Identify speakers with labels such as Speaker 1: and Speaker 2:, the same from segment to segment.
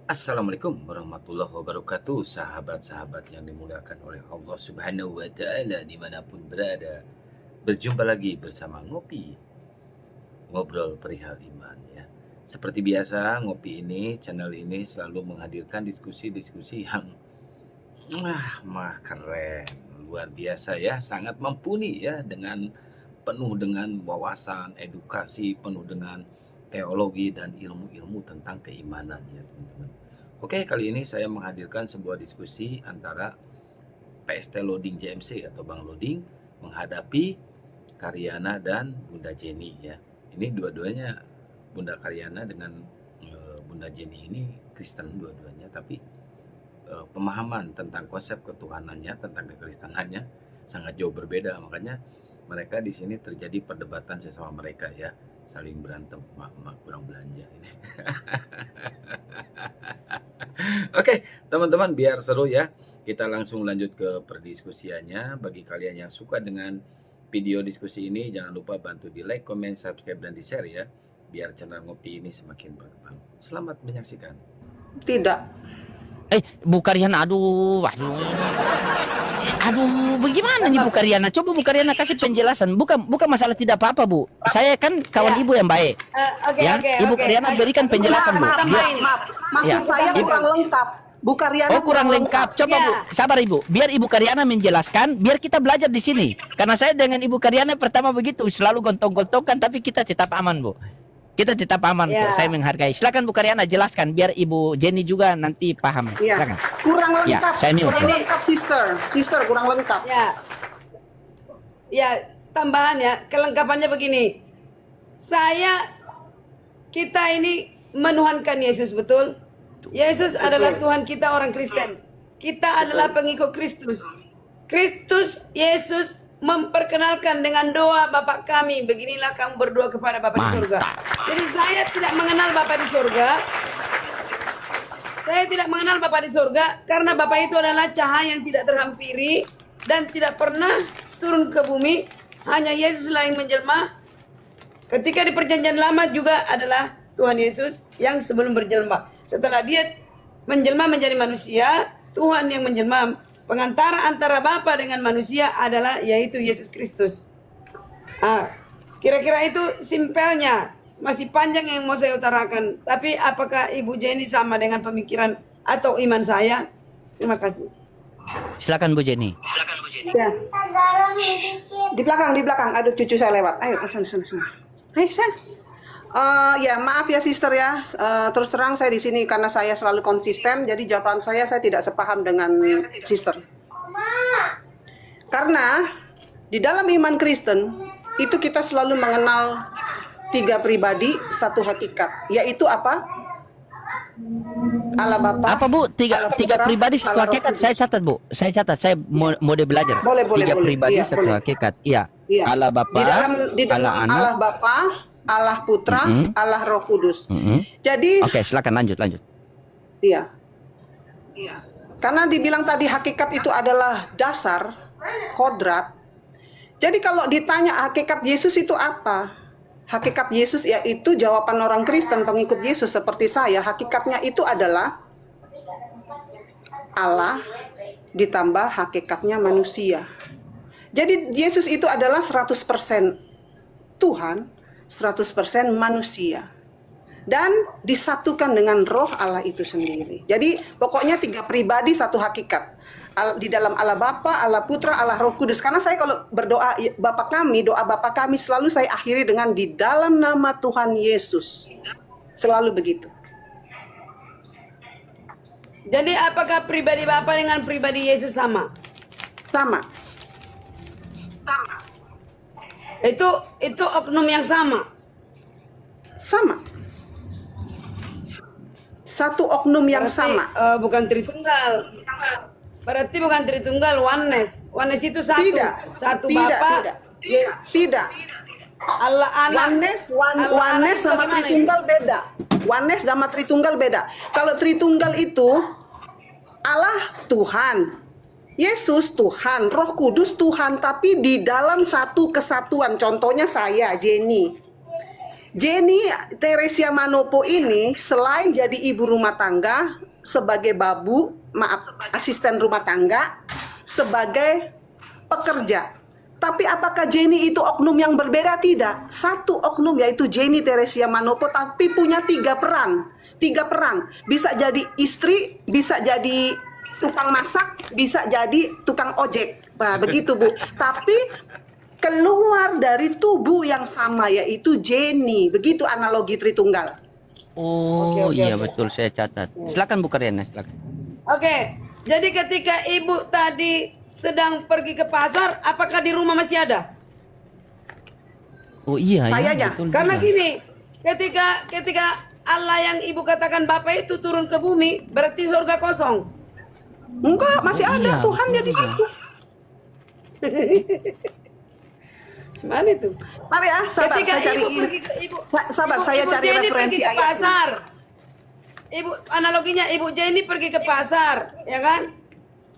Speaker 1: Assalamualaikum warahmatullahi wabarakatuh, sahabat-sahabat yang dimuliakan oleh Allah Subhanahu wa Ta'ala, dimanapun berada. Berjumpa lagi bersama Ngopi, ngobrol perihal iman ya. Seperti biasa, Ngopi ini, channel ini selalu menghadirkan diskusi-diskusi yang keren, luar biasa ya, sangat mumpuni ya, penuh dengan wawasan, edukasi, penuh dengan teologi dan ilmu-ilmu tentang keimanan ya teman-teman. Oke, kali ini saya menghadirkan sebuah diskusi antara PST Loading JMC atau Bang Loading menghadapi Karyana dan Bunda Jenny ya. Ini dua-duanya, Bunda Karyana dengan Bunda Jenny ini Kristen dua-duanya, tapi pemahaman tentang konsep ketuhanannya, tentang kekristenannya sangat jauh berbeda. Makanya mereka di sini terjadi perdebatan sesama mereka ya, saling berantem. Mak kurang belanja ini. Oke, teman-teman, biar seru ya, kita langsung lanjut ke perdiskusiannya. Bagi kalian yang suka dengan video diskusi ini, jangan lupa bantu di like, comment, subscribe, dan di share ya, biar channel Ngopi ini semakin berkembang. Selamat menyaksikan.
Speaker 2: Tidak.
Speaker 3: Bu Karyana, aduh, bagaimana nih Bu Karyana? Coba Bu Karyana kasih penjelasan. Bukan masalah tidak apa-apa Bu. Saya kan kawan Ibu yang baik. Ibu Karyana berikan penjelasan Bu.
Speaker 2: Maksud saya kurang lengkap. Bu Karyana
Speaker 3: kurang lengkap. Coba Bu, sabar Ibu. Biar Ibu Karyana menjelaskan, biar kita belajar di sini. Karena saya dengan Ibu Karyana pertama begitu, selalu gontong-gontongan, tapi kita tetap aman Bu. Kita tetap aman kok, saya menghargai. Silakan Bu Karyana jelaskan biar Ibu Jenny juga nanti paham. Silakan.
Speaker 2: Kurang lengkap.
Speaker 3: Saya
Speaker 2: kurang lengkap, sister kurang lengkap.
Speaker 4: Ya, tambahan ya, kelengkapannya begini. Kita ini menuhankan Yesus, betul? Yesus adalah Tuhan kita orang Kristen. Kita adalah pengikut Kristus. Yesus memperkenalkan dengan doa Bapa kami, beginilah kamu berdoa kepada Bapa di surga. Jadi saya tidak mengenal Bapa di surga. Saya tidak mengenal Bapa di surga karena Bapa itu adalah cahaya yang tidak terhampiri dan tidak pernah turun ke bumi. Hanya Yesus lah yang menjelma. Ketika di perjanjian lama juga adalah Tuhan Yesus yang sebelum berjelma. Setelah dia menjelma menjadi manusia, Tuhan yang menjelma. Pengantara antara Bapa dengan manusia adalah yaitu Yesus Kristus. Kira-kira itu simpelnya. Masih panjang yang mau saya utarakan. Tapi apakah Ibu Jenny sama dengan pemikiran atau iman saya? Terima kasih.
Speaker 3: Silakan Bu Jenny.
Speaker 2: Ya. Di belakang. Aduh, cucu saya lewat. Ayo, sana. Ayo, sana. Ya, maaf ya sister ya. Terus terang saya di sini karena saya selalu konsisten, jadi jawaban saya tidak sepaham dengan sister. Karena di dalam iman Kristen itu kita selalu mengenal 3 pribadi, 1 hakikat, yaitu apa? Allah Bapa.
Speaker 3: Apa Bu? Tiga pribadi, 1 hakikat. Saya catat Bu. Saya mode belajar.
Speaker 2: Boleh.
Speaker 3: 3 pribadi,
Speaker 2: Iya,
Speaker 3: 1 hakikat. Iya. Allah Bapa,
Speaker 2: di dalam
Speaker 3: Allah Anak,
Speaker 2: Allah Bapa, Allah Putra, Allah Roh Kudus. Jadi
Speaker 3: Oke, silakan lanjut.
Speaker 2: Iya. Karena dibilang tadi hakikat itu adalah dasar, kodrat. Jadi kalau ditanya hakikat Yesus itu apa? Hakikat Yesus yaitu jawaban orang Kristen pengikut Yesus seperti saya. Hakikatnya itu adalah Allah ditambah hakikatnya manusia. Jadi Yesus itu adalah 100% Tuhan, 100% manusia. Dan disatukan dengan roh Allah itu sendiri. Jadi pokoknya 3 pribadi, 1 hakikat. Di dalam Allah Bapa, Allah Putra, Allah Roh Kudus. Karena saya kalau berdoa doa Bapa kami selalu saya akhiri dengan di dalam nama Tuhan Yesus. Selalu begitu.
Speaker 4: Jadi apakah pribadi Bapa dengan pribadi Yesus sama?
Speaker 2: Sama.
Speaker 4: Itu oknum yang sama.
Speaker 2: Sama. Satu oknum yang sama.
Speaker 4: Bukan Tritunggal. Berarti bukan Tritunggal, oneness. Oneness itu satu. Satu Bapa.
Speaker 2: Tidak.
Speaker 4: Allah Anak.
Speaker 2: Oneness sama Tritunggal beda. Oneness sama Tritunggal beda. Kalau Tritunggal itu Allah Tuhan, Yesus Tuhan, Roh Kudus Tuhan, tapi di dalam satu kesatuan. Contohnya saya, Jenny. Jenny Teresia Manopo ini selain jadi ibu rumah tangga, sebagai asisten rumah tangga, sebagai pekerja. Tapi apakah Jenny itu oknum yang berbeda? Tidak. Satu oknum yaitu Jenny Teresia Manopo, tapi punya 3 peran. 3 peran. Bisa jadi istri, bisa jadi tukang masak, bisa jadi tukang ojek. Nah, begitu Bu. Tapi keluar dari tubuh yang sama yaitu Jenny. Begitu analogi Tritunggal.
Speaker 3: Oh
Speaker 4: Oke,
Speaker 3: iya
Speaker 4: oke.
Speaker 3: betul, saya catat. Silakan Bu Karyana, silakan.
Speaker 4: Oke, jadi ketika ibu tadi sedang pergi ke pasar, apakah di rumah masih ada?
Speaker 3: Oh iya
Speaker 2: Saya
Speaker 3: ya,
Speaker 2: aja.
Speaker 3: betul
Speaker 4: Karena
Speaker 3: juga.
Speaker 4: gini, ketika Allah yang ibu katakan Bapa itu turun ke bumi, berarti surga kosong.
Speaker 2: Enggak, masih
Speaker 3: Oh,
Speaker 2: ada
Speaker 3: iya,
Speaker 2: Tuhan
Speaker 3: betul
Speaker 2: dia di
Speaker 3: juga.
Speaker 2: situ.
Speaker 4: Mana itu?
Speaker 2: Mari ya, sabar
Speaker 4: Ketika
Speaker 2: saya cari
Speaker 4: ibu pergi ke
Speaker 2: sabar saya cari
Speaker 4: Jenny
Speaker 2: referensi
Speaker 4: pergi ke
Speaker 2: ayatnya.
Speaker 4: pasar. Ibu analoginya ibu Jenny pergi ke pasar, ya kan?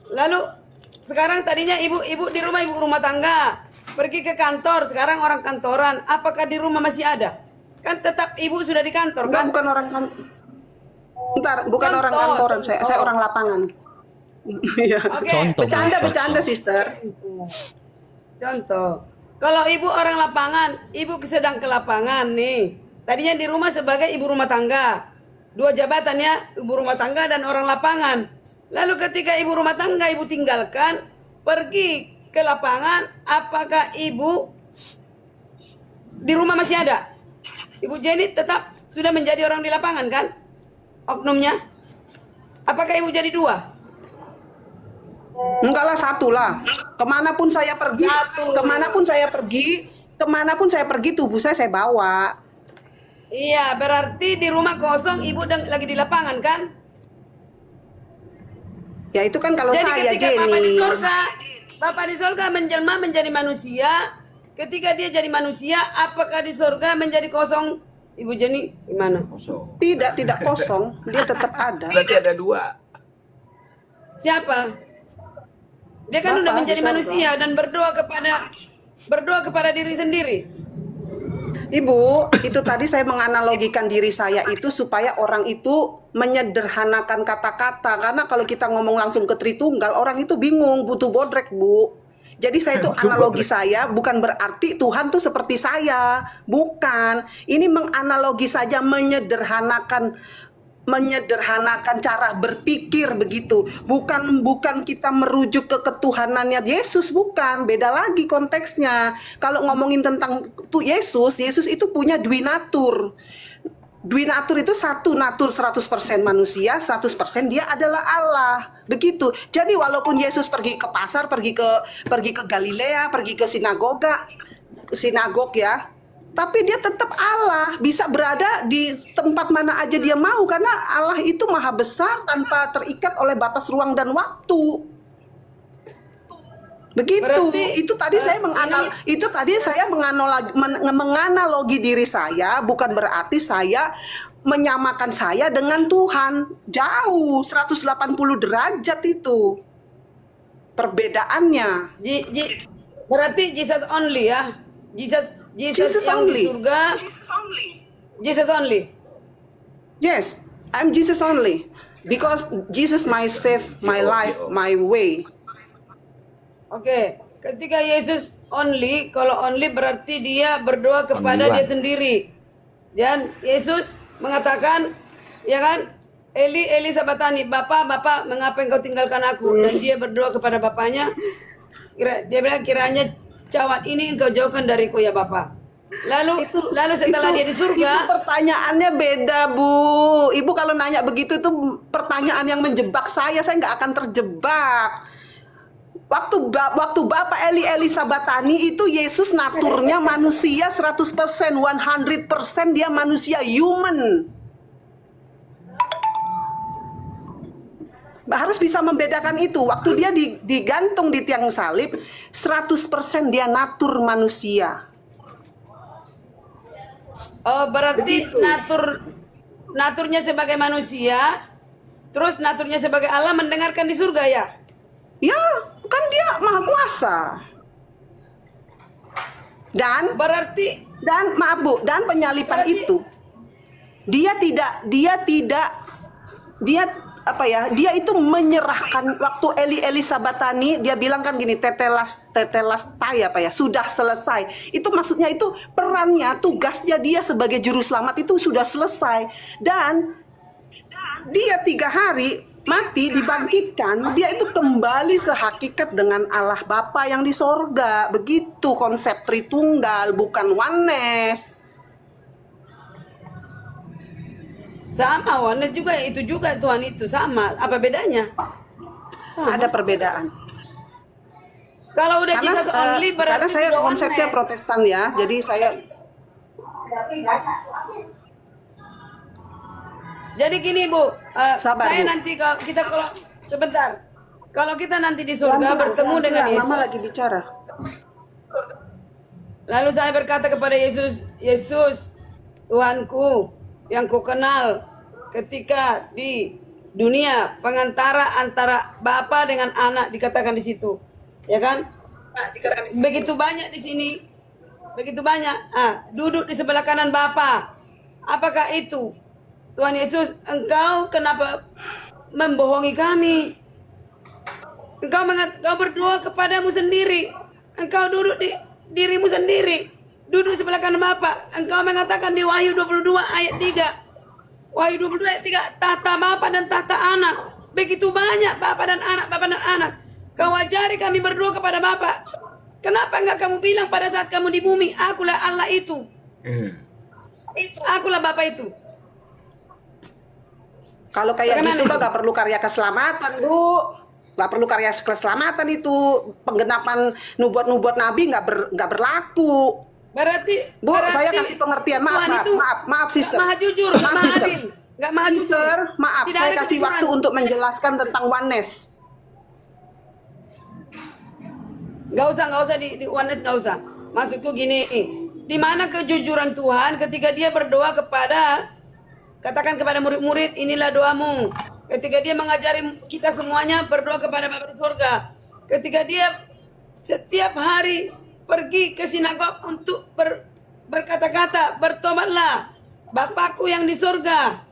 Speaker 4: Lalu sekarang tadinya ibu di rumah, ibu rumah tangga, pergi ke kantor, sekarang orang kantoran. Apakah di rumah masih ada? Kan tetap ibu sudah di kantor
Speaker 2: Enggak,
Speaker 4: kan?
Speaker 2: bukan orang kan. Bentar, bukan orang
Speaker 4: Contoh,
Speaker 2: kantoran, saya
Speaker 4: contoh.
Speaker 2: orang lapangan. Iya.
Speaker 4: Oke.
Speaker 3: Contoh.
Speaker 2: Bercanda, sister.
Speaker 4: Contoh, kalau ibu orang lapangan, ibu sedang ke lapangan nih. Tadinya di rumah sebagai ibu rumah tangga. 2 jabatannya, ibu rumah tangga dan orang lapangan. Lalu ketika ibu rumah tangga ibu tinggalkan, pergi ke lapangan, apakah ibu di rumah masih ada? Ibu Jenny tetap sudah menjadi orang di lapangan kan? Oknumnya? Apakah ibu jadi 2?
Speaker 2: Enggak lah, satu lah. Kemanapun saya pergi,
Speaker 4: Satu.
Speaker 2: kemanapun saya pergi tubuh saya bawa.
Speaker 4: Iya, berarti di rumah kosong ibu lagi di lapangan kan?
Speaker 2: Ya itu kan kalau
Speaker 4: Jadi
Speaker 2: saya
Speaker 4: ketika
Speaker 2: Jenny.
Speaker 4: Bapak di surga menjelma menjadi manusia. Ketika dia jadi manusia, apakah di surga menjadi kosong? Ibu Jenny gimana?
Speaker 1: Kosong.
Speaker 2: Tidak kosong, dia tetap ada.
Speaker 1: Berarti ada 2.
Speaker 4: Siapa? Dia kan
Speaker 2: Bapak
Speaker 4: udah
Speaker 2: di
Speaker 4: menjadi
Speaker 2: surga.
Speaker 4: manusia dan berdoa kepada diri sendiri.
Speaker 2: Ibu, itu tadi saya menganalogikan diri saya itu supaya orang itu menyederhanakan kata-kata. Karena kalau kita ngomong langsung ke Tritunggal, orang itu bingung, butuh bodrek, Bu. Jadi saya itu analogi saya bukan berarti Tuhan tuh seperti saya. Bukan. Ini menganalogi saja, menyederhanakan cara berpikir begitu. Bukan kita merujuk ke ketuhanannya Yesus, bukan. Beda lagi konteksnya. Kalau ngomongin tentang Yesus itu punya dwi natur. Dwi natur itu satu natur 100% manusia, 100% dia adalah Allah. Begitu. Jadi walaupun Yesus pergi ke pasar, pergi ke Galilea, pergi ke sinagog ya, tapi dia tetap Allah, bisa berada di tempat mana aja dia mau karena Allah itu maha besar tanpa terikat oleh batas ruang dan waktu. Begitu.
Speaker 4: Berarti,
Speaker 2: Itu tadi saya menganalogi diri saya, bukan berarti saya menyamakan saya dengan Tuhan. Jauh 180 derajat itu perbedaannya.
Speaker 4: Berarti Jesus only ya? Jesus yang
Speaker 2: only.
Speaker 4: di surga. Jesus only.
Speaker 2: Yes, I'm Jesus only. Because Jesus my save, my life, my way.
Speaker 4: Oke, ketika Yesus only, kalau only berarti dia berdoa kepada
Speaker 1: Only one.
Speaker 4: dia sendiri. Dan Yesus mengatakan, ya kan, Eli sabatani, Bapak, mengapa engkau tinggalkan aku? Dan dia berdoa kepada bapaknya, dia bilang kiranya cawan ini engkau jauhkan dariku ya Bapak. Lalu setelah dia di surga,
Speaker 2: itu pertanyaannya beda, Bu. Ibu kalau nanya begitu itu pertanyaan yang menjebak saya nggak akan terjebak. Waktu Bapak Eli Sabatani itu Yesus naturnya manusia 100%, 100% dia manusia human. Harus bisa membedakan itu. Waktu dia digantung di tiang salib, 100% dia natur manusia.
Speaker 4: oh berarti naturnya sebagai manusia, terus naturnya sebagai Allah mendengarkan di surga ya?
Speaker 2: Ya, kan dia maha kuasa. Dan
Speaker 4: Berarti
Speaker 2: maaf Bu, dan penyalipan
Speaker 4: Berarti-
Speaker 2: itu dia dia itu menyerahkan waktu Eli Sabatani, dia bilang kan gini, tetelas tai sudah selesai. Itu maksudnya itu perannya, tugasnya dia sebagai juru selamat itu sudah selesai. Dan dia 3 hari mati dibangkitkan, dia itu kembali sehakikat dengan Allah Bapa yang di sorga. Begitu konsep Tritunggal, bukan oneness.
Speaker 4: sama, oneness juga itu juga Tuhan itu sama. Apa bedanya? Sama.
Speaker 2: Ada perbedaan.
Speaker 4: Kalau udah Jesus only berarti
Speaker 2: karena saya
Speaker 4: sudah
Speaker 2: konsepnya
Speaker 4: oneness.
Speaker 2: Protestan ya, jadi saya
Speaker 4: Jadi gini Bu,
Speaker 2: Sabar,
Speaker 4: saya
Speaker 2: Bu.
Speaker 4: nanti kalau sebentar, kalau kita nanti di surga bertemu dengan Yesus,
Speaker 2: Mama lagi bicara.
Speaker 4: lalu saya berkata kepada Yesus, Yesus, Tuhanku yang ku kenal ketika di dunia, pengantara antara Bapa dengan Anak dikatakan di situ, ya kan? Begitu banyak di sini, begitu banyak. Duduk di sebelah kanan Bapa. Apakah itu? Tuhan Yesus, Engkau kenapa membohongi kami? Engkau berdoa kepadamu sendiri. Engkau duduk di dirimu sendiri. Duduk di sebelah kanan Bapa. Engkau mengatakan di Wahyu 22 ayat 3. Wahyu 22 ayat 3, tata Bapa dan tata Anak. Begitu banyak Bapa dan Anak, Bapa dan Anak. Kau ajari kami berdoa kepada Bapa. Kenapa enggak kamu bilang pada saat kamu di bumi, akulah Allah itu. Akulah Bapa itu.
Speaker 2: Kalau kayak
Speaker 4: Bagaimana
Speaker 2: gitu
Speaker 4: itu?
Speaker 2: mah gak perlu karya keselamatan, Bu. Gak perlu karya keselamatan itu. Penggenapan nubuat-nubuat Nabi gak berlaku.
Speaker 4: Berarti
Speaker 2: Bu, saya kasih pengertian. Maaf, sister.
Speaker 4: Maha jujur,
Speaker 2: Maaf,
Speaker 4: maha
Speaker 2: sister.
Speaker 4: adil. Enggak maha jujur.
Speaker 2: Sister, maaf,
Speaker 4: Tidak
Speaker 2: saya
Speaker 4: ada
Speaker 2: kasih
Speaker 4: kejujuran.
Speaker 2: waktu untuk menjelaskan tentang oneness.
Speaker 4: Gak usah di oneness, gak usah. Maksudku gini, di mana kejujuran Tuhan ketika dia berdoa kepada, katakan kepada murid-murid, inilah doamu. Ketika dia mengajari kita semuanya berdoa kepada Bapa di surga. Ketika dia setiap hari pergi ke sinagog untuk berkata-kata, bertobatlah, Bapakku yang di surga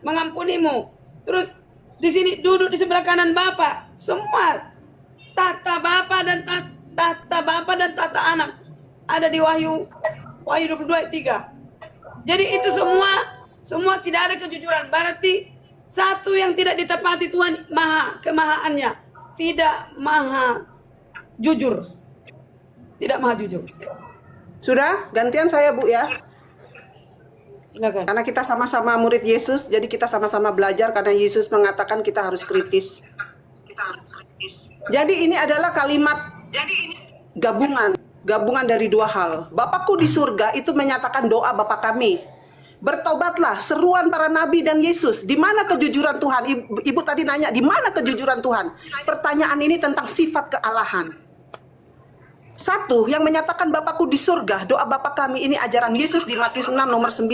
Speaker 4: mengampunimu. Terus di sini duduk di sebelah kanan Bapa, semua tata Bapa dan tata Anak ada di Wahyu 22 ayat 3. Jadi itu semua tidak ada kejujuran. Berarti satu yang tidak ditepati Tuhan kemahaannya, tidak maha jujur. Tidak maha jujur.
Speaker 2: Sudah, gantian saya Bu ya.
Speaker 4: Silakan.
Speaker 2: Karena kita sama-sama murid Yesus, jadi kita sama-sama belajar karena Yesus mengatakan kita harus kritis. Jadi ini adalah kalimat gabungan dari 2 hal. Bapakku di surga itu menyatakan doa Bapa kami. Bertobatlah, seruan para nabi dan Yesus. Di mana kejujuran Tuhan? Ibu tadi nanya, di mana kejujuran Tuhan? Pertanyaan ini tentang sifat kealahan. Satu, yang menyatakan Bapakku di surga, doa Bapa kami, ini ajaran Yesus di Matius 6 nomor 9.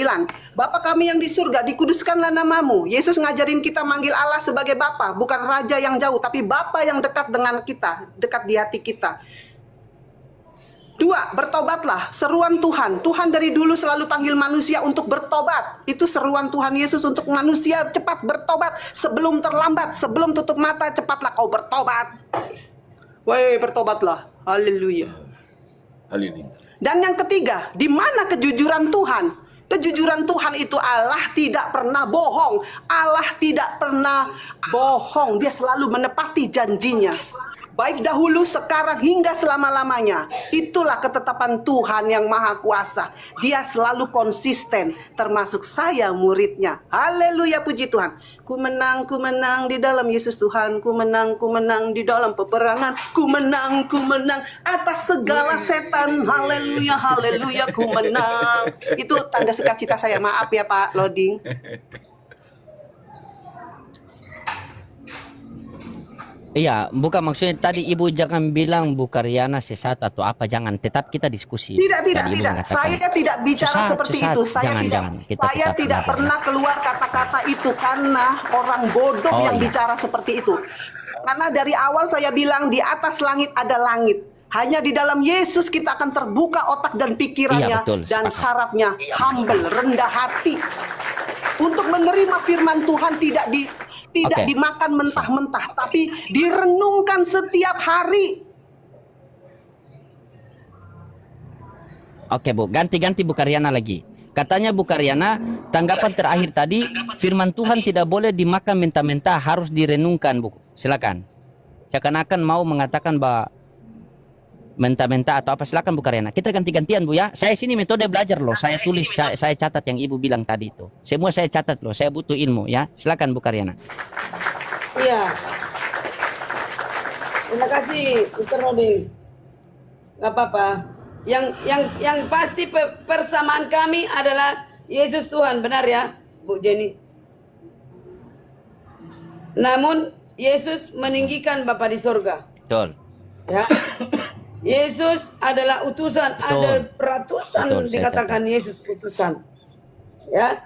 Speaker 2: Bapa kami yang di surga, dikuduskanlah namamu. Yesus ngajarin kita manggil Allah sebagai Bapa, bukan Raja yang jauh, tapi Bapa yang dekat dengan kita, dekat di hati kita. 2, bertobatlah, seruan Tuhan. Tuhan dari dulu selalu panggil manusia untuk bertobat. Itu seruan Tuhan Yesus untuk manusia, cepat bertobat sebelum terlambat, sebelum tutup mata, cepatlah kau bertobat. Woi, bertobatlah. Haleluya.
Speaker 1: Haleluya.
Speaker 2: Dan yang ketiga, di mana kejujuran Tuhan? Kejujuran Tuhan itu Allah tidak pernah bohong. Allah tidak pernah bohong. Dia selalu menepati janjinya. Baik dahulu, sekarang, hingga selama-lamanya. Itulah ketetapan Tuhan yang Maha Kuasa. Dia selalu konsisten, termasuk saya muridnya. Haleluya, puji Tuhan. Ku menang di dalam Yesus Tuhan. Ku menang di dalam peperangan. Ku menang atas segala setan. Haleluya, haleluya, ku menang. Itu tanda sukacita saya. Maaf ya Pak Loading.
Speaker 3: Iya, bukan maksudnya tadi Ibu jangan bilang Bu Karyana sesat atau apa, jangan. Tetap kita diskusi.
Speaker 2: Tidak.
Speaker 3: Tadi Ibu mengatakan,
Speaker 2: Saya tidak bicara
Speaker 3: sesat,
Speaker 2: seperti
Speaker 3: sesat.
Speaker 2: itu. Saya
Speaker 3: Jangan. Kita
Speaker 2: saya
Speaker 3: tetap
Speaker 2: tidak
Speaker 3: belajar.
Speaker 2: pernah keluar kata-kata itu karena orang bodoh
Speaker 3: Oh,
Speaker 2: yang
Speaker 3: iya.
Speaker 2: bicara seperti itu. Karena dari awal saya bilang di atas langit ada langit. Hanya di dalam Yesus kita akan terbuka otak dan pikirannya,
Speaker 3: Iya, betul,
Speaker 2: dan
Speaker 3: sepakat.
Speaker 2: syaratnya humble, rendah hati. Untuk menerima firman Tuhan tidak
Speaker 3: Oke.
Speaker 2: dimakan mentah-mentah, tapi direnungkan setiap hari.
Speaker 3: Oke Bu, ganti-ganti Bu Karyana lagi. Katanya Bu Karyana, tanggapan terakhir tadi, firman Tuhan tidak boleh dimakan mentah-mentah, harus direnungkan Bu. Silakan. Seakan-akan mau mengatakan bahwa mentah-mentah atau apa, silakan Bu Karyana. Kita ganti-gantian Bu ya. Saya sini metode belajar loh. Saya tulis, saya catat yang Ibu bilang tadi itu. Semua saya catat loh. Saya butuh ilmu ya. Silakan Bu Karyana.
Speaker 4: Iya. Terima kasih, Mr. Roding. Gak apa-apa. Yang pasti persamaan kami adalah Yesus Tuhan, benar ya, Bu Jenny? Namun Yesus meninggikan Bapa di sorga.
Speaker 3: Betul.
Speaker 4: Ya. Yesus adalah utusan,
Speaker 3: Betul.
Speaker 4: ada ratusan
Speaker 3: Betul, saya
Speaker 4: dikatakan Yesus utusan. Ya.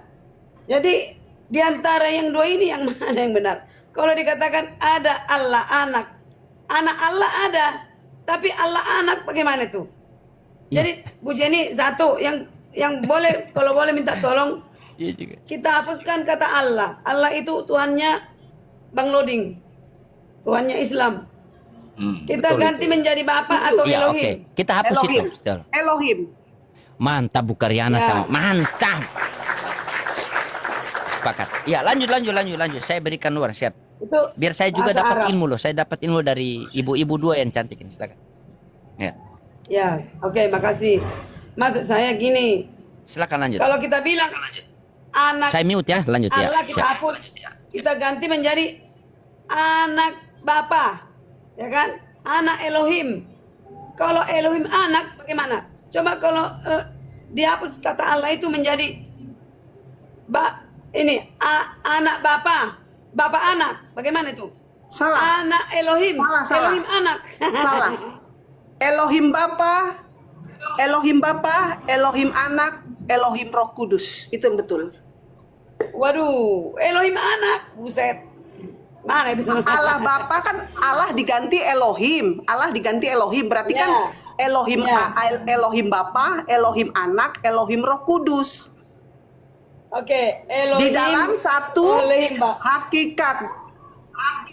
Speaker 4: Jadi di antara yang dua ini yang mana yang benar? Kalau dikatakan ada Allah anak, anak Allah ada, tapi Allah anak bagaimana itu?
Speaker 3: Iya.
Speaker 4: Jadi Bu Jenny, satu yang boleh, kalau boleh minta tolong,
Speaker 3: Iya juga.
Speaker 4: kita hapuskan kata Allah. Allah itu Tuhannya Bang Loding, Tuhannya Islam. Kita
Speaker 1: Betul
Speaker 4: ganti
Speaker 1: itu.
Speaker 4: menjadi Bapa atau
Speaker 3: Iya, oke.
Speaker 4: Elohim.
Speaker 3: Kita hapus
Speaker 2: Elohim.
Speaker 3: itu. Betul.
Speaker 2: Elohim.
Speaker 3: Mantap Bu Karyana
Speaker 4: Ya.
Speaker 3: sama. Mantap. Sepakat. Ya, lanjut. Saya berikan luar, siap.
Speaker 4: Itu
Speaker 3: Biar saya juga
Speaker 4: bahasa
Speaker 3: dapat
Speaker 4: Arab.
Speaker 3: ilmu loh. Saya dapat ilmu dari ibu-ibu dua yang cantik ini. Silakan. Ya.
Speaker 4: Ya, oke, makasih. Maksud saya gini,
Speaker 3: Silakan lanjut.
Speaker 4: kalau kita bilang anak
Speaker 3: Saya mute ya, lanjut ya.
Speaker 4: Allah kita
Speaker 3: Siap.
Speaker 4: hapus, kita ganti menjadi anak Bapa, ya kan? Anak Elohim. Kalau Elohim anak, bagaimana? Coba kalau dihapus kata Allah itu menjadi anak Bapa, Bapa anak, bagaimana itu?
Speaker 2: Salah.
Speaker 4: Anak Elohim,
Speaker 2: Salah.
Speaker 4: Elohim anak.
Speaker 2: Salah. Elohim Bapa, Elohim Anak, Elohim Roh Kudus. Itu yang betul.
Speaker 4: Waduh, Elohim anak, buset. Mana itu?
Speaker 2: Allah Bapa kan Allah diganti Elohim. Allah diganti Elohim. Berarti
Speaker 4: Ya.
Speaker 2: kan Elohim
Speaker 4: Ya.
Speaker 2: Elohim Bapa, Elohim Anak, Elohim Roh Kudus.
Speaker 4: Oke, Elohim.
Speaker 2: Di dalam satu
Speaker 4: Elohim Bapa.
Speaker 2: hakikat.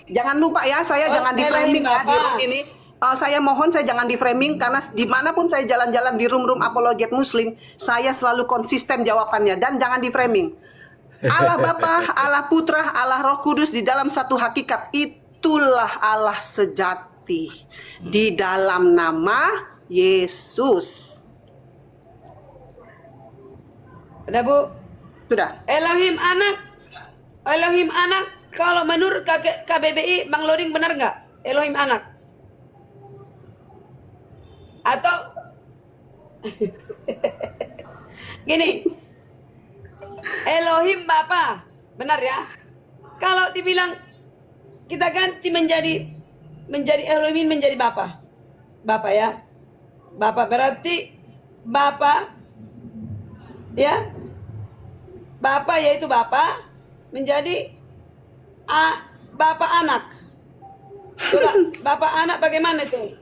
Speaker 2: Jangan lupa ya, saya
Speaker 4: Oh,
Speaker 2: jangan di
Speaker 4: Elohim
Speaker 2: framing ya di
Speaker 4: Bapa.
Speaker 2: room ini. Saya mohon saya jangan di framing karena dimanapun saya jalan-jalan di room-room apologet Muslim, saya selalu konsisten jawabannya dan jangan di framing. Allah Bapa, Allah Putra, Allah Roh Kudus di dalam satu hakikat, itulah Allah sejati di dalam nama Yesus.
Speaker 4: Udah Bu?
Speaker 2: Sudah.
Speaker 4: Elohim anak. Kalau menurut KBBI, Bang Loding benar nggak? Elohim anak. Atau gini, Elohim Bapa, benar ya? Kalau dibilang kita ganti menjadi Elohim menjadi Bapa, Bapa ya, Bapa berarti Bapa, ya, Bapa yaitu Bapa menjadi Bapa anak. Coba Bapa anak bagaimana itu?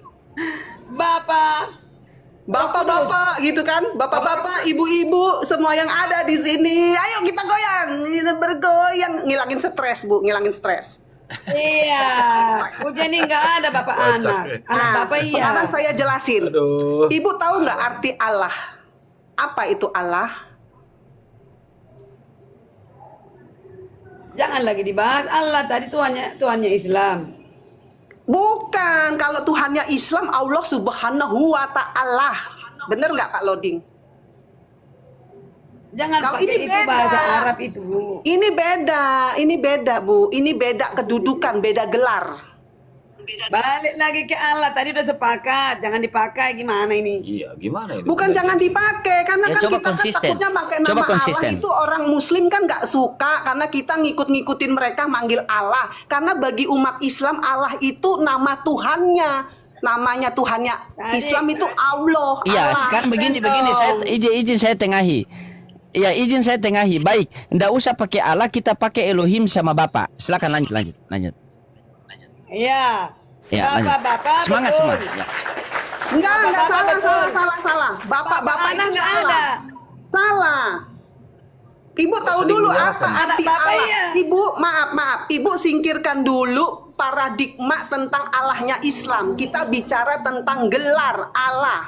Speaker 2: Bapak-bapak gitu kan, bapak-bapak, ibu-ibu, semua yang ada di sini, ayo kita goyang, bergoyang, ngilangin stres Bu, ngilangin stres.
Speaker 4: Iya, Bu Jenny nggak ada Bapak
Speaker 1: Kocak,
Speaker 4: anak,
Speaker 1: ya.
Speaker 4: anak Bapak iya.
Speaker 2: Sekarang saya jelasin.
Speaker 1: Aduh.
Speaker 2: Ibu tahu nggak arti Allah? Apa itu Allah?
Speaker 4: Jangan lagi dibahas Allah tadi Tuhannya Islam.
Speaker 2: Bukan, kalau Tuhannya Islam Allah Subhanahu wa Ta'ala. Bener nggak Pak Loding?
Speaker 4: Jangan
Speaker 2: Kalau
Speaker 4: pakai
Speaker 2: ini
Speaker 4: itu
Speaker 2: beda.
Speaker 4: bahasa Arab itu.
Speaker 2: Ini beda Bu. Ini beda kedudukan, beda gelar.
Speaker 4: Balik lagi ke Allah tadi udah sepakat, jangan dipakai gimana ini?
Speaker 1: Iya, gimana ini?
Speaker 2: Bukan jangan dipakai karena
Speaker 3: Ya,
Speaker 2: kan
Speaker 3: coba
Speaker 2: kita kan
Speaker 3: konsisten.
Speaker 2: takutnya pakai
Speaker 3: Coba
Speaker 2: nama
Speaker 3: konsisten.
Speaker 2: Allah itu orang Muslim kan nggak suka karena kita ngikut-ngikutin mereka manggil Allah. Karena bagi umat Islam Allah itu nama Tuhannya, namanya Tuhannya
Speaker 4: Tadi-
Speaker 2: Islam itu Allah.
Speaker 3: Iya,
Speaker 2: Allah.
Speaker 3: sekarang begini
Speaker 4: Dong.
Speaker 3: saya izin saya tengahi. Iya, izin saya tengahi. Baik, ndak usah pakai Allah, kita pakai Elohim sama Bapak. Silakan lanjut.
Speaker 4: Iya.
Speaker 3: Ya, lanjut.
Speaker 4: Bapak-bapak
Speaker 3: Semangat
Speaker 4: betul.
Speaker 3: semua. Ya.
Speaker 2: Enggak
Speaker 4: Bapak-bapak
Speaker 2: salah,
Speaker 4: betul.
Speaker 2: salah. Bapak-bapak
Speaker 4: anak
Speaker 2: itu
Speaker 4: nggak
Speaker 2: salah.
Speaker 4: ada.
Speaker 2: Salah. Ibu
Speaker 1: Kok
Speaker 2: tahu
Speaker 1: sering
Speaker 2: dulu
Speaker 1: menyalahkan?
Speaker 2: apa
Speaker 4: Anak
Speaker 2: arti
Speaker 4: bapak
Speaker 2: Allah.
Speaker 4: iya.
Speaker 2: Ibu, maaf. Ibu singkirkan dulu paradigma tentang Allahnya Islam. Kita bicara tentang gelar Allah.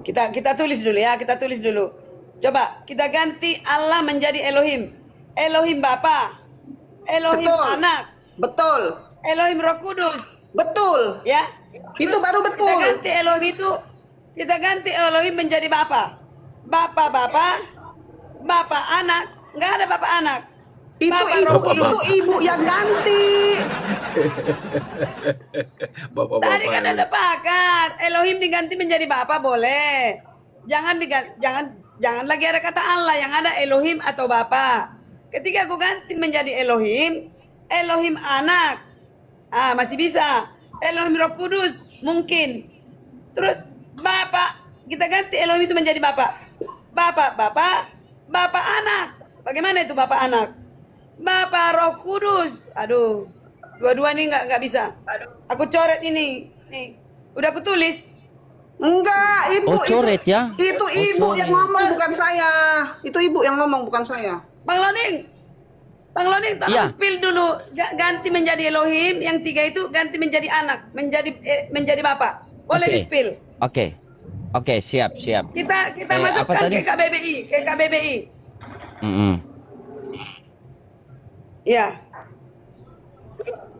Speaker 4: Kita tulis dulu ya, kita tulis dulu. Coba kita ganti Allah menjadi Elohim. Elohim Bapa, Elohim
Speaker 2: Betul.
Speaker 4: Anak,
Speaker 2: Betul.
Speaker 4: Elohim Roh Kudus.
Speaker 2: Betul.
Speaker 4: Ya.
Speaker 2: Itu baru
Speaker 4: Kita
Speaker 2: betul.
Speaker 4: ganti Elohim itu, kita ganti Elohim menjadi Bapa. Bapa Anak, nggak ada Bapa Anak.
Speaker 2: Itu
Speaker 4: Bapak Roh
Speaker 2: ibu,
Speaker 4: Kudus.
Speaker 2: ibu yang ganti.
Speaker 1: Bapak-bapak
Speaker 4: Tadi kan udah
Speaker 1: ini.
Speaker 4: sepakat, Elohim diganti menjadi Bapa boleh. Jangan lagi ada kata Allah, yang ada Elohim atau Bapa. Ketika aku ganti menjadi Elohim, Elohim Anak, masih bisa. Elohim Roh Kudus mungkin. Terus Bapa, kita ganti Elohim itu menjadi Bapa. Bapa Anak. Bagaimana itu Bapa Anak? Bapa Roh Kudus. Aduh, dua-dua nih nggak bisa. Aku coret ini. Nih, udah aku tulis.
Speaker 2: Enggak, ibu
Speaker 3: Oh, coret
Speaker 2: itu,
Speaker 3: ya?
Speaker 2: itu
Speaker 3: Oh,
Speaker 2: ibu
Speaker 3: coret.
Speaker 2: yang ngomong bukan saya. Itu ibu yang ngomong bukan saya.
Speaker 4: Bang Loning, tolong
Speaker 3: Iya.
Speaker 4: spill dulu. Ganti menjadi Elohim, yang 3 itu ganti menjadi anak, menjadi Bapa. Boleh
Speaker 3: Oke.
Speaker 4: di spill.
Speaker 3: Oke, siap.
Speaker 4: Kita
Speaker 3: apa
Speaker 4: masukkan
Speaker 3: tadi?
Speaker 4: ke KBBI.
Speaker 3: Mm-mm.
Speaker 4: Ya.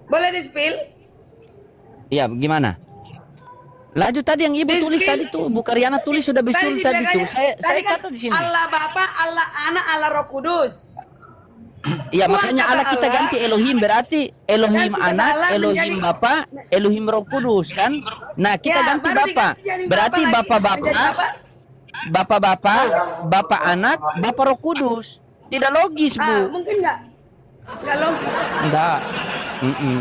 Speaker 4: Boleh di spill?
Speaker 3: Iya, gimana? Lanjut tadi yang ibu
Speaker 4: Di
Speaker 3: tulis
Speaker 4: spill.
Speaker 3: tadi tuh, Bu Karyana tulis sudah betul
Speaker 4: di
Speaker 3: tadi tuh.
Speaker 4: belakangnya-
Speaker 3: Saya
Speaker 4: kan
Speaker 3: catat di sini.
Speaker 4: Allah Bapa, Allah Anak, Allah Roh Kudus.
Speaker 3: Iya,
Speaker 4: Buang
Speaker 3: makanya
Speaker 4: kata
Speaker 3: Allah kita
Speaker 4: Allah.
Speaker 3: ganti Elohim, berarti Elohim
Speaker 4: Ganti kata
Speaker 3: Anak,
Speaker 4: Allah
Speaker 3: Elohim
Speaker 4: menjadi-
Speaker 3: Bapa, Elohim Roh Kudus kan? Nah, kita
Speaker 4: Ya,
Speaker 3: ganti
Speaker 4: baru
Speaker 3: Bapa.
Speaker 4: diganti jadi
Speaker 3: Berarti
Speaker 4: Bapa lagi.
Speaker 3: Bapak-Bapak,
Speaker 4: Menjadi Bapa.
Speaker 3: Bapak-bapak, Bapak Anak, Bapak Roh Kudus. Tidak logis, Bu.
Speaker 4: Mungkin nggak logis.
Speaker 3: Enggak. Mm-mm.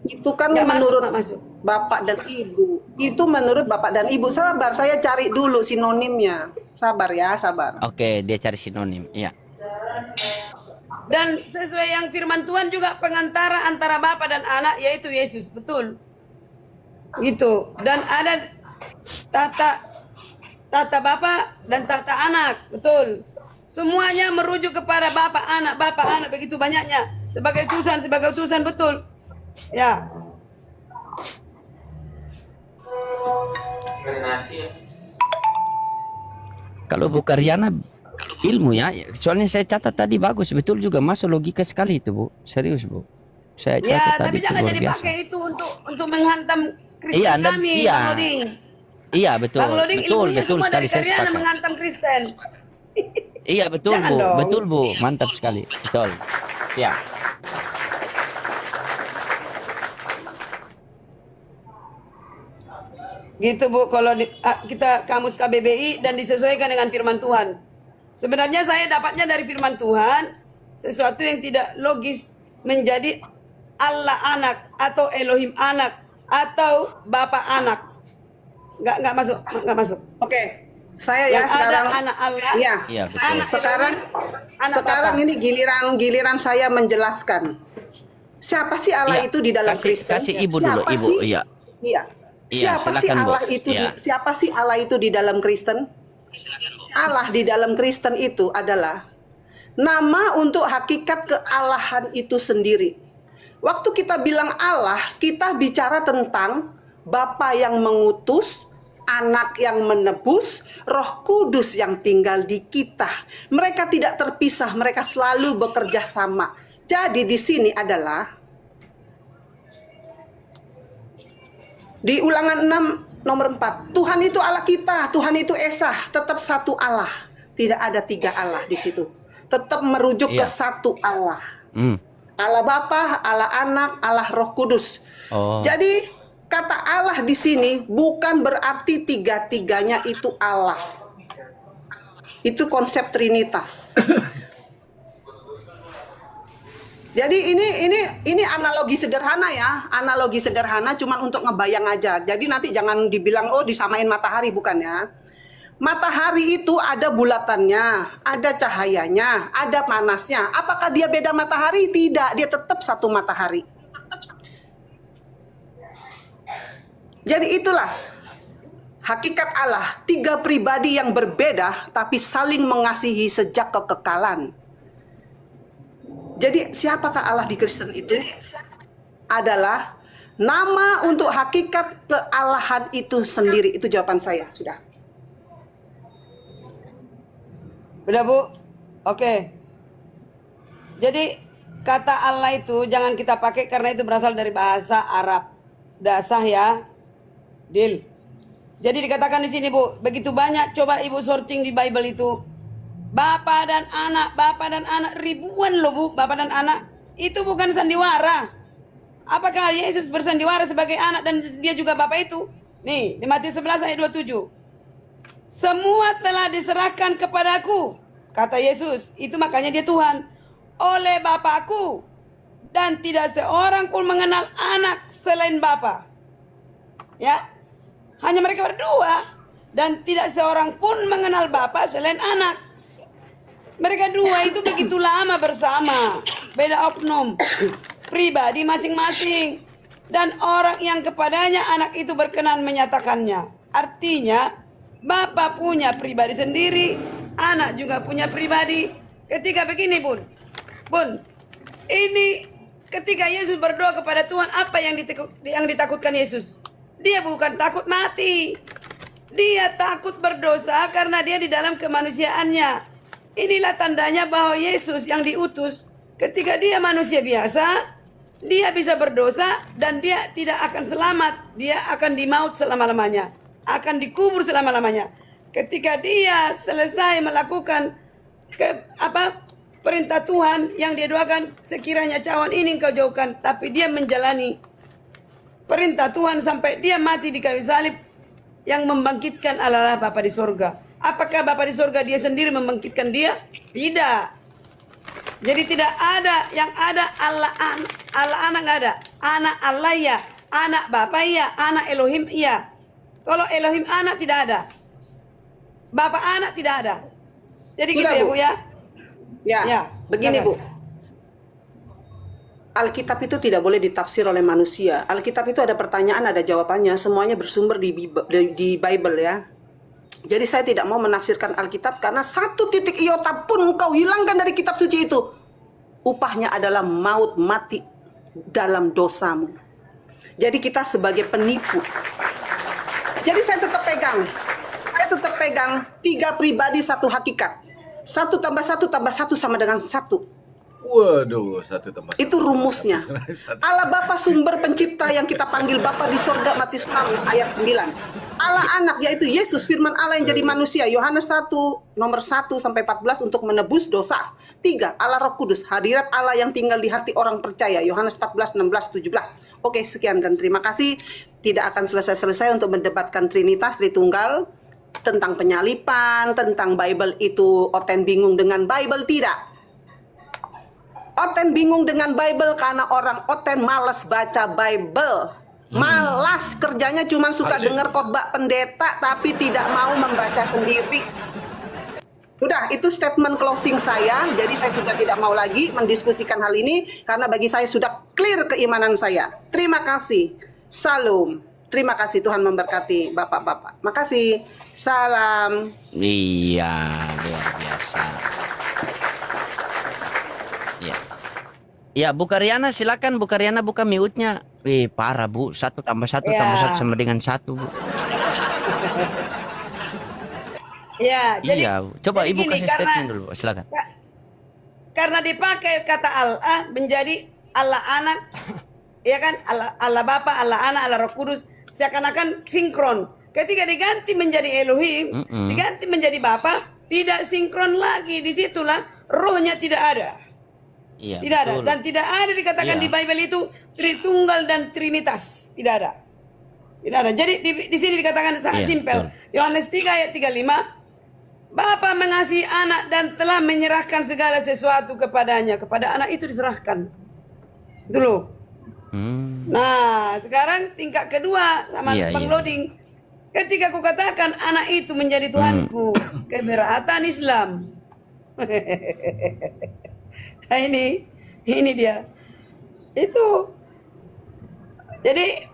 Speaker 2: Itu kan
Speaker 4: Nggak masuk,
Speaker 2: menurut
Speaker 4: nggak masuk.
Speaker 2: Bapak dan Ibu. Itu menurut Bapak dan Ibu. Sabar, saya cari dulu sinonimnya. Sabar ya, sabar.
Speaker 3: Oke, dia cari sinonim. Iya.
Speaker 4: Dan sesuai yang firman Tuhan juga pengantara antara Bapa dan Anak yaitu Yesus, betul. Gitu. Dan ada tata Bapa dan tata Anak, betul. Semuanya merujuk kepada Bapa Anak begitu banyaknya. Sebagai utusan, betul. Ya.
Speaker 3: Kalau Bu Karyana ilmu ya, soalnya saya catat tadi bagus, betul juga, masuk logika sekali itu, Bu. Serius, Bu. Saya catat
Speaker 4: Ya,
Speaker 3: tadi
Speaker 4: tapi
Speaker 3: itu
Speaker 4: jangan
Speaker 3: luar
Speaker 4: jadi
Speaker 3: biasa.
Speaker 4: pakai itu untuk menghantam Kristen
Speaker 3: Iya, dan-
Speaker 4: kami,
Speaker 3: iya.
Speaker 4: Bang Loding.
Speaker 3: Iya, betul.
Speaker 4: Bang Loding
Speaker 3: Betul
Speaker 4: ilmunya semua
Speaker 3: sekali,
Speaker 4: dari
Speaker 3: saya
Speaker 4: Karyana
Speaker 3: sepakat.
Speaker 4: menghantam Kristen.
Speaker 3: Iya, betul,
Speaker 4: Jangan
Speaker 3: Bu.
Speaker 4: dong.
Speaker 3: Betul, Bu. Mantap sekali. Betul. Siap.
Speaker 4: Gitu Bu, kalau kita kamus KBBI dan disesuaikan dengan firman Tuhan. Sebenarnya saya dapatnya dari firman Tuhan, sesuatu yang tidak logis menjadi Allah Anak atau Elohim Anak atau Bapa Anak. Nggak masuk.
Speaker 2: Oke. Saya ya
Speaker 4: Yang
Speaker 2: sekarang.
Speaker 4: ada anak Allah.
Speaker 2: Iya.
Speaker 3: Iya, betul.
Speaker 4: Anak
Speaker 2: Sekarang
Speaker 4: Elohim, anak
Speaker 2: sekarang
Speaker 4: Bapa.
Speaker 2: ini giliran saya menjelaskan. Siapa sih Allah
Speaker 3: Iya.
Speaker 2: itu di dalam Kristen?
Speaker 3: Kasih Ibu dulu,
Speaker 2: Siapa
Speaker 3: Ibu.
Speaker 2: sih?
Speaker 3: Iya.
Speaker 2: Iya.
Speaker 3: Iya,
Speaker 2: Siapa sih
Speaker 3: silakan, Bu.
Speaker 2: Allah itu?
Speaker 3: Iya.
Speaker 2: Siapa sih Allah itu di dalam Kristen? Allah di dalam Kristen itu adalah nama untuk hakikat kealahan itu sendiri. Waktu kita bilang Allah, kita bicara tentang Bapa yang mengutus, Anak yang menebus, Roh Kudus yang tinggal di kita. Mereka tidak terpisah, mereka selalu bekerja sama. Jadi di sini adalah di Ulangan 6 nomor 4, Tuhan itu Allah kita, Tuhan itu Esa, tetap satu Allah. Tidak ada 3 Allah di situ. Tetap merujuk ke
Speaker 3: Iya.
Speaker 2: satu Allah.
Speaker 3: Hmm.
Speaker 2: Allah Bapa, Allah Anak, Allah Roh Kudus.
Speaker 3: Oh.
Speaker 2: Jadi kata Allah di sini bukan berarti 3-3-nya itu Allah. Itu konsep Trinitas. Jadi ini analogi sederhana ya, analogi sederhana cuman untuk ngebayang aja. Jadi nanti jangan dibilang oh disamain matahari, bukan ya. Matahari itu ada bulatannya, ada cahayanya, ada panasnya. Apakah dia beda matahari? Tidak, dia tetap satu matahari. Jadi itulah hakikat Allah, tiga pribadi yang berbeda tapi saling mengasihi sejak kekekalan. Jadi siapakah Allah di Kristen itu? Adalah nama untuk hakikat kealahan itu sendiri. Itu jawaban saya, sudah.
Speaker 4: Udah Bu? Oke. Jadi kata Allah itu jangan kita pakai karena itu berasal dari bahasa Arab. Dasah ya. Deal. Jadi dikatakan di sini Bu, begitu banyak coba Ibu searching di Bible itu. Bapak dan anak ribuan loh Bu, bapak dan anak. Itu bukan sandiwara. Apakah Yesus bersandiwara sebagai anak dan dia juga bapak itu? Nih, di Matius 11 ayat 27. Semua telah diserahkan kepadaku, kata Yesus. Itu makanya dia Tuhan. Oleh Bapakku. Dan tidak seorang pun mengenal anak selain Bapa. Ya. Hanya mereka berdua. Dan tidak seorang pun mengenal Bapa selain anak. Mereka dua itu begitu lama bersama. Beda oknum. Pribadi masing-masing. Dan orang yang kepadanya anak itu berkenan menyatakannya. Artinya Bapa punya pribadi sendiri, anak juga punya pribadi. Ketika begini Bun, ini ketika Yesus berdoa kepada Tuhan, apa yang ditakutkan Yesus? Dia bukan takut mati. Dia takut berdosa karena dia di dalam kemanusiaannya. Inilah tandanya bahwa Yesus yang diutus, ketika dia manusia biasa, dia bisa berdosa dan dia tidak akan selamat. Dia akan dimaut selama-lamanya. Akan dikubur selama-lamanya. Ketika dia selesai melakukan perintah Tuhan yang dia doakan, sekiranya cawan ini engkau jauhkan, tapi dia menjalani perintah Tuhan sampai dia mati di kayu salib. Yang membangkitkan adalah Bapa di sorga. Apakah Bapa di sorga dia sendiri membangkitkan dia? Tidak. Jadi tidak ada yang ada Allah anak nggak ada. Anak Allah ya, anak Bapa ya, anak Elohim ya. Kalau Elohim anak tidak ada. Bapak anak tidak ada. Jadi
Speaker 2: Sudah,
Speaker 4: gitu ya
Speaker 2: Bu.
Speaker 4: Bu ya.
Speaker 2: Ya, begini
Speaker 4: silakan.
Speaker 2: Bu. Alkitab itu tidak boleh ditafsir oleh manusia. Alkitab itu ada pertanyaan, ada jawabannya. Semuanya bersumber di Bible ya. Jadi saya tidak mau menafsirkan Alkitab karena satu titik iota pun engkau hilangkan dari kitab suci itu, upahnya adalah maut, mati dalam dosamu. Jadi kita sebagai penipu. Jadi saya tetap pegang tiga pribadi satu hakikat. 1 tambah 1 tambah 1 sama dengan 1.
Speaker 1: Waduh, 1 tambah 1.
Speaker 2: Itu rumusnya. Allah Bapa sumber pencipta yang kita panggil Bapa di sorga, Matius 6 ayat 9. Allah anak yaitu Yesus firman Allah yang jadi manusia, Yohanes 1 nomor 1 sampai 14 untuk menebus dosa. 3. Allah Roh Kudus, hadirat Allah yang tinggal di hati orang percaya, Yohanes 14, 16, 17. Oke, sekian dan terima kasih. Tidak akan selesai-selesai untuk mendebatkan Trinitas, Tritunggal, tentang penyalipan, tentang Bible itu Oten bingung dengan Bible, tidak. Oten bingung dengan Bible karena orang Oten malas baca Bible. Malas, kerjanya cuma suka dengar khotbah pendeta tapi tidak mau membaca sendiri. Sudah, itu statement closing saya. Jadi saya sudah tidak mau lagi mendiskusikan hal ini karena bagi saya sudah clear keimanan saya. Terima kasih. Salam. Terima kasih, Tuhan memberkati Bapak-bapak. Makasih. Salam.
Speaker 3: Iya, luar biasa. Ya. Ya, Bu Karyana silakan Bu Karyana buka mute-nya. Parah Bu, 1 tambah 1 tambah 1 sama dengan 1 Bu.
Speaker 4: Ya, jadi
Speaker 3: Iya, coba
Speaker 4: jadi
Speaker 3: Ibu
Speaker 4: gini,
Speaker 3: kasih statement dulu, silakan.
Speaker 4: Karena dipakai kata Allah menjadi Allah anak, ya kan? Allah Bapa, Allah anak, Allah Roh Kudus, seakan-akan sinkron. Ketika diganti menjadi Elohim, diganti menjadi Bapa, tidak sinkron lagi. Disitulah rohnya tidak ada.
Speaker 3: Iya,
Speaker 4: Tidak ada.
Speaker 3: betul.
Speaker 4: Dan tidak ada dikatakan
Speaker 3: Iya.
Speaker 4: di Bible itu Tritunggal dan Trinitas. Tidak ada. Tidak ada. Jadi di sini dikatakan sangat
Speaker 3: Iya,
Speaker 4: simpel.
Speaker 3: betul.
Speaker 4: Yohanes 3 ayat 35. Bapa mengasihi anak dan telah menyerahkan segala sesuatu kepadanya. Kepada anak itu diserahkan. Itu loh. Nah, sekarang tingkat kedua sama
Speaker 3: Iya,
Speaker 4: Bang
Speaker 3: iya.
Speaker 4: Loading. ketika aku katakan anak itu menjadi Tuhanku, keberatan Islam. Nah, ini dia. Itu. Jadi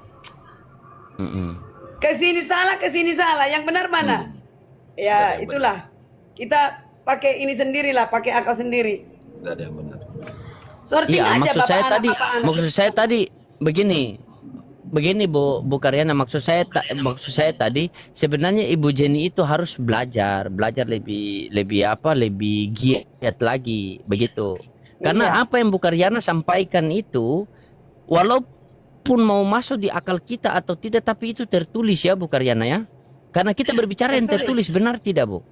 Speaker 4: kesini salah, yang benar mana? Ya,
Speaker 1: Benar,
Speaker 4: itulah. Kita pakai ini sendirilah, pakai akal sendiri.
Speaker 1: Nggak ada yang benar.
Speaker 4: Sorting
Speaker 3: Iya,
Speaker 4: aja
Speaker 3: maksud saya tadi,
Speaker 4: bapak anak.
Speaker 3: maksud saya tadi begini Bu Karyana, maksud saya tadi sebenarnya Ibu Jenny itu harus belajar lebih giat lagi begitu. Karena
Speaker 4: Iya.
Speaker 3: apa yang Bu Karyana sampaikan itu walaupun mau masuk di akal kita atau tidak, tapi itu tertulis ya Bu Karyana ya. Karena kita berbicara yang tertulis, benar tidak Bu?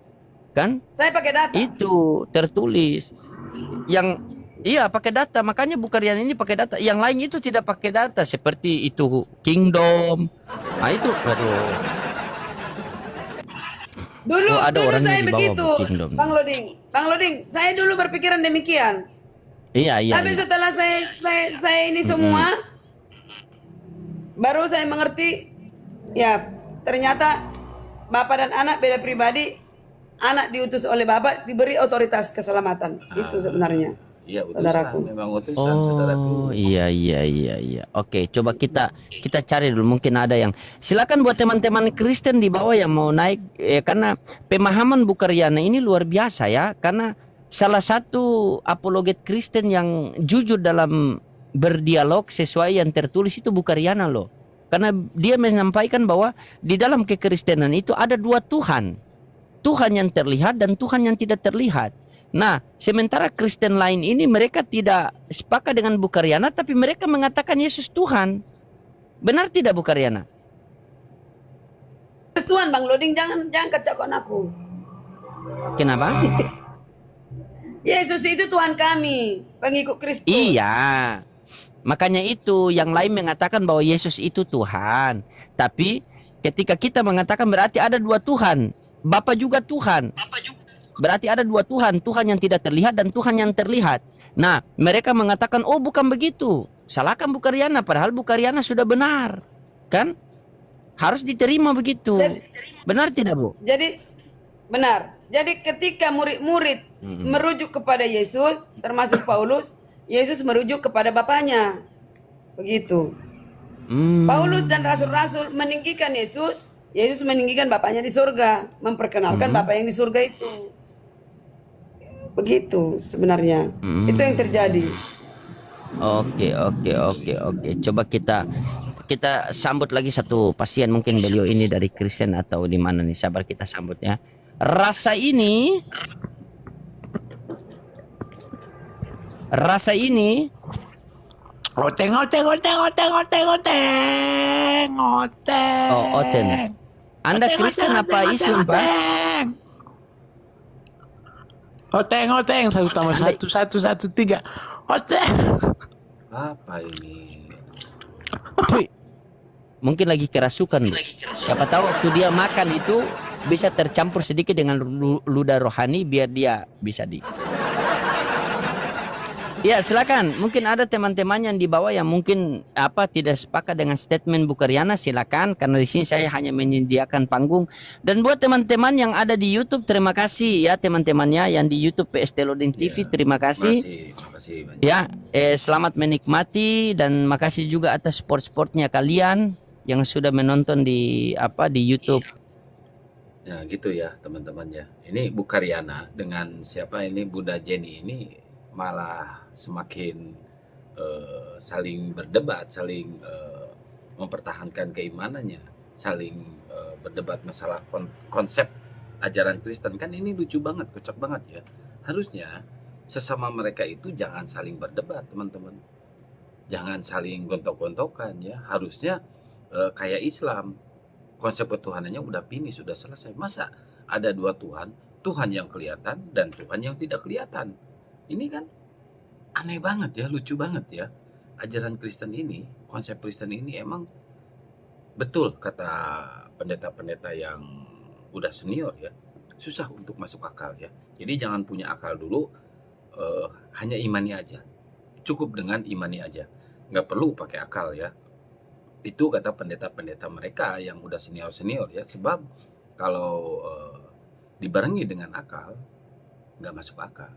Speaker 3: Kan?
Speaker 4: Saya pakai data.
Speaker 3: Itu tertulis. Yang iya pakai data, makanya Bu Karyana ini pakai data. Yang lain itu tidak pakai data, seperti itu Kingdom. Nah itu aduh.
Speaker 4: Dulu
Speaker 3: Oh, ada
Speaker 4: dulu
Speaker 3: orangnya
Speaker 4: saya
Speaker 3: di bawah,
Speaker 4: begitu,
Speaker 3: Bu Kingdom.
Speaker 4: Bang Loding, saya dulu berpikiran demikian.
Speaker 3: Iya.
Speaker 4: Tapi setelah saya ini semua, baru saya mengerti, ya ternyata bapak dan anak beda pribadi. Anak diutus oleh bapak, diberi otoritas keselamatan. Itu sebenarnya.
Speaker 1: Iya, utusan,
Speaker 4: Saudaraku.
Speaker 1: memang utusan, saudaraku.
Speaker 3: Oh iya. Oke, coba kita cari dulu, mungkin ada yang. Silakan buat teman-teman Kristen di bawah yang mau naik, karena pemahaman Bu Karyana ini luar biasa ya. Karena salah satu apologet Kristen yang jujur dalam berdialog sesuai yang tertulis itu Bu Karyana loh. Karena dia menyampaikan bahwa di dalam kekristenan itu ada dua Tuhan. Tuhan yang terlihat dan Tuhan yang tidak terlihat. Nah, sementara Kristen lain ini mereka tidak sepakat dengan Bu Karyana, tapi mereka mengatakan Yesus Tuhan. Benar tidak Bu Karyana?
Speaker 4: Terus Tuhan Bang Loding, jangan kacaukan aku.
Speaker 3: Kenapa?
Speaker 4: Yesus itu Tuhan kami, pengikut Kristus.
Speaker 3: Iya. Makanya itu yang lain mengatakan bahwa Yesus itu Tuhan. Tapi ketika kita mengatakan berarti ada dua Tuhan. Bapa juga Tuhan. Berarti ada dua Tuhan. Tuhan yang tidak terlihat dan Tuhan yang terlihat. Nah, mereka mengatakan, oh bukan begitu. Salahkan Bu Karyana. Padahal Bu Karyana sudah benar. Kan? Harus diterima begitu. Benar tidak Bu?
Speaker 4: Jadi, benar. Jadi ketika murid-murid merujuk kepada Yesus, termasuk Paulus, Yesus merujuk kepada Bapaknya. Begitu. Paulus dan rasul-rasul meninggikan Yesus, Yesus meninggikan Bapaknya di surga, memperkenalkan Bapa yang di surga itu. Begitu sebenarnya. Itu yang terjadi.
Speaker 3: Oke. Coba kita sambut lagi satu pasien, mungkin beliau ini dari Kristen atau di mana nih. Sabar, kita sambut ya. Rasa ini
Speaker 5: Oteng.
Speaker 3: Oh, Oten. Anda Kristen apa Islam, Pak?
Speaker 5: Oteng 1+1=113. Oteng.
Speaker 1: Apa ini?
Speaker 3: Wih, mungkin lagi kerasukan, Bu. Siapa tahu waktu dia makan itu bisa tercampur sedikit dengan ludah rohani biar dia bisa di. Ya, silakan. Mungkin ada teman-teman yang di bawah yang mungkin tidak sepakat dengan statement Bu Karyana, silakan, karena di sini saya hanya menyediakan panggung. Dan buat teman-teman yang ada di YouTube, terima kasih ya teman-temannya yang di YouTube PST Loading TV, terima kasih.
Speaker 1: Makasih banyak.
Speaker 3: Ya, selamat menikmati dan makasih juga atas sport-sportnya kalian yang sudah menonton di YouTube.
Speaker 1: Ya gitu ya teman-teman ya. Ini Bu Karyana dengan siapa ini Bunda Jenny ini malah semakin saling berdebat, saling mempertahankan keimanannya, saling berdebat masalah konsep ajaran Kristen. Kan ini lucu banget, kocak banget ya. Harusnya sesama mereka itu jangan saling berdebat, teman-teman. Jangan saling gontok-gontokan ya. Harusnya kayak Islam, konsep ketuhanannya udah finish, sudah selesai. Masa ada dua Tuhan, Tuhan yang kelihatan dan Tuhan yang tidak kelihatan. Ini kan aneh banget ya, lucu banget ya. Ajaran Kristen ini, konsep Kristen ini emang betul kata pendeta-pendeta yang udah senior ya, susah untuk masuk akal ya. Jadi jangan punya akal dulu, hanya imani aja. Cukup dengan imani aja. Nggak perlu pakai akal ya. Itu kata pendeta-pendeta mereka yang udah senior-senior ya. Sebab kalau dibarengi dengan akal, nggak masuk akal.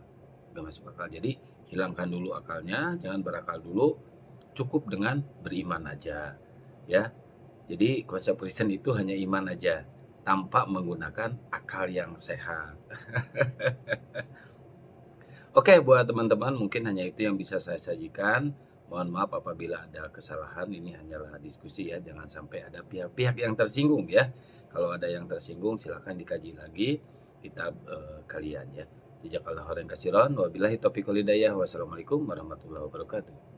Speaker 1: Nggak masuk akal. Jadi hilangkan dulu akalnya, jangan berakal dulu, cukup dengan beriman aja ya. Jadi konsep Kristen itu hanya iman aja, tanpa menggunakan akal yang sehat. Oke, buat teman-teman mungkin hanya itu yang bisa saya sajikan. Mohon maaf apabila ada kesalahan, ini hanyalah diskusi ya, jangan sampai ada pihak-pihak yang tersinggung ya. Kalau ada yang tersinggung silakan dikaji lagi kitab kalian ya. Jazakallahu khairan katsiran. Wabillahi taufiq wal hidayah. Wassalamualaikum warahmatullahi wabarakatuh.